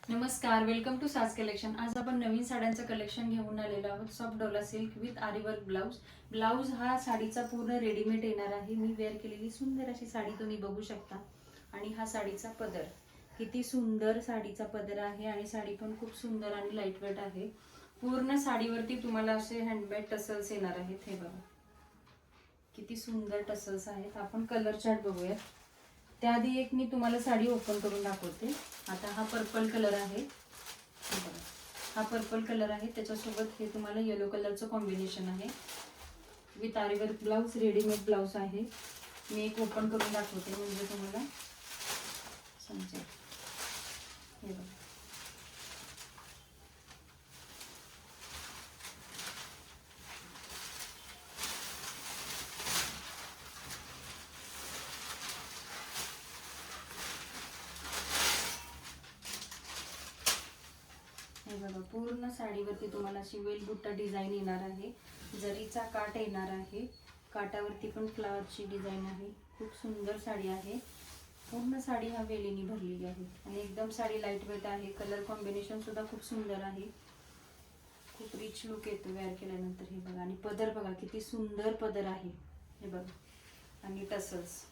नमस्कार, welcome to साज collection. आज आपण नवीन साड्यांचं कलेक्शन घेऊन आलेलो आहोत। सॉफ्ट डोला सिल्क विथ आरी वर्क ब्लाउज। ब्लाउज हा साडीचा पूर्ण रेडीमेड येणार आहे। मी वेअर केलेली सुंदर अशी साडी तुम्ही बघू शकता। आणि हा साडीचा पदर, किती सुंदर साडीचा पदर आहे आणि साडी पण खूप सुंदर आणि लाईट वेट आहे। पूर्ण साडीवरती तुम्हाला असे हँडमेड टसल्स येणार आहेत। हे बघा किती सुंदर टसल्स आहेत। आपण कलर चार्ट बघूया। त्याआधी एक मी तुम्हाला साडी ओपन करून दाखवते। आता हा पर्पल कलर आहे, हा पर्पल कलर आहे, त्याच्यासोबत हे तुम्हाला येलो कलरचं कॉम्बिनेशन आहे विथ आरी वर्क ब्लाउज। रेडीमेड ब्लाउज आहे। मी एक ओपन करून दाखवते म्हणजे तुम्हाला समजेल। हे बघा पूर्ण साडीवरती तुम्हाला अशी वेल बुट्टा डिझाईन येणार आहे। जरीचा काठ येणार आहे, काठावरती पण फ्लावरची डिझाईन आहे। खूप सुंदर साडी आहे। पूर्ण साडी हा वेलीने भरलेली आहे आणि एकदम साडी लाईट वेट आहे। कलर कॉम्बिनेशन सुद्धा खूप सुंदर आहे। खूप रिच लुक येतो वेअर केल्यानंतर। हे बघा आणि पदर बघा किती सुंदर पदर आहे। हे बघा आणि टसल्स,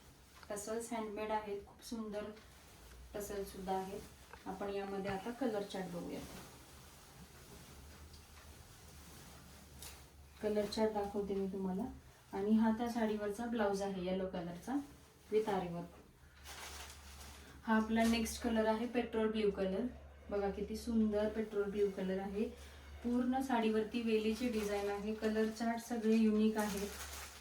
टसल्स हँडमेड आहेत। खूप सुंदर टसल्स सुद्धा आहेत। आपण यामध्ये आता कलर चार्ट बघूया। कलर चार्ट दाखवते मी तुम्हाला। आणि हा त्या साडीवरचा ब्लाउज आहे येलो कलरचा विथ आरी वर्क। हा आपला नेक्स्ट कलर आहे पेट्रोल ब्ल्यू कलर। बघा किती सुंदर पेट्रोल ब्ल्यू कलर आहे। पूर्ण साडीवरती वेलीची डिझाईन आहे। कलर चार्ट सगळे युनिक आहेत।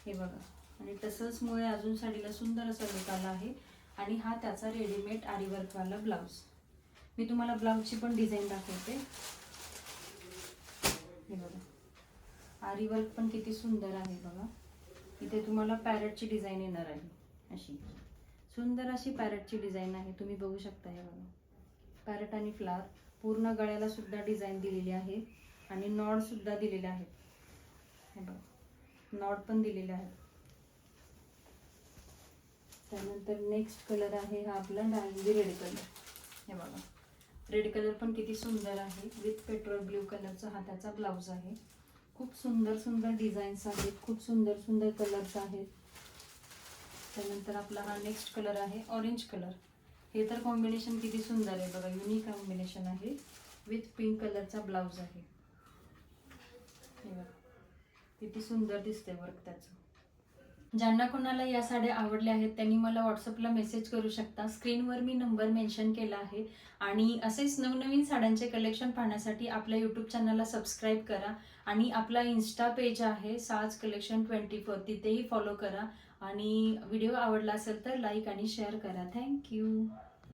हे बघा आणि टसल्समुळे अजून साडीला सुंदर असा लुक आला आहे। आणि हा त्याचा रेडीमेड आरी वर्क वाला ब्लाउज। मी तुम्हाला ब्लाउजची पण डिझाईन दाखवते। हे बघा आरी वर्क पण किती सुंदर आहे बघा। इथे तुम्हाला पॅरेटची डिझाईन येणार आहे। अशी सुंदर अशी पॅरेटची डिझाईन आहे, तुम्ही बघू शकता। हे बघा पॅरेट आणि फ्लावर। पूर्ण गळ्याला सुद्धा डिझाईन दिलेली आहे आणि नॉड सुद्धा दिलेले आहेत। हे बघा नॉड पण दिलेले आहेत। त्यानंतर नेक्स्ट कलर आहे हा आपला डायमंडी रेड कलर। हे बघा रेड कलर पण किती सुंदर आहे विथ पेट्रोल ब्ल्यू कलरचा हा त्याचा ब्लाउज आहे। खूप सुंदर सुंदर डिझाईन्स आहेत, खूप सुंदर सुंदर कलर्स आहेत। त्यानंतर आपला हा नेक्स्ट कलर आहे ऑरेंज कलर। हे तर कॉम्बिनेशन किती सुंदर आहे बघा, युनिक कॉम्बिनेशन आहे विथ पिंक कलरचा ब्लाउज आहे। हे बघा किती सुंदर दिसते वर्क त्याचं। ज्यांना कोणाला या साड्या आवडल्या आहेत त्यांनी मला व्हॉट्सअपला मेसेज करू शकता। स्क्रीनवर मी नंबर मेन्शन केला आहे। आणि असेच नवनवीन साड्यांचे कलेक्शन पाहण्यासाठी आपल्या यूट्यूब चॅनलला सबस्क्राईब करा आणि आपला इन्स्टा पेज आहे साज कलेक्शन 24, तिथेही फॉलो करा। आणि व्हिडिओ आवडला असेल तर लाईक आणि शेअर करा। थँक्यू।